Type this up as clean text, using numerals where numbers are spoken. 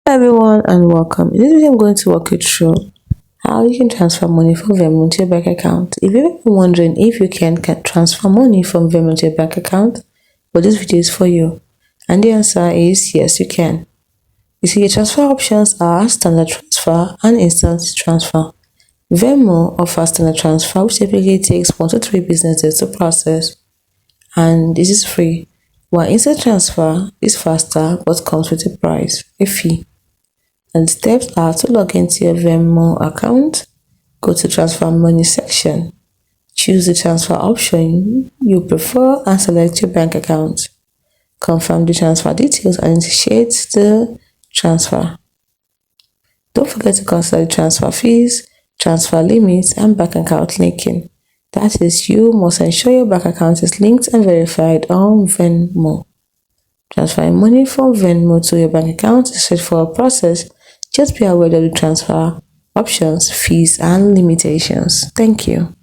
Hello everyone and welcome. In this video I'm going to walk you through how you can transfer money from Venmo to your bank account. If you've been wondering if you can transfer money from Venmo to your bank account, well, this video is for you. And the answer is yes, you can. You see, your transfer options are standard transfer and instant transfer. Venmo offers standard transfer, which typically takes 1 to 3 business days to process, and this is free, while instant transfer is faster but comes with a fee. And the steps are to log into your Venmo account, go to transfer money section, choose the transfer option you prefer and select your bank account. Confirm the transfer details and initiate the transfer. Don't forget to consider the transfer fees, transfer limits, and bank account linking. That is, you must ensure your bank account is linked and verified on Venmo. Transferring money from Venmo to your bank account is a straightforward process. Just be aware of the transfer options, fees, and limitations. Thank you.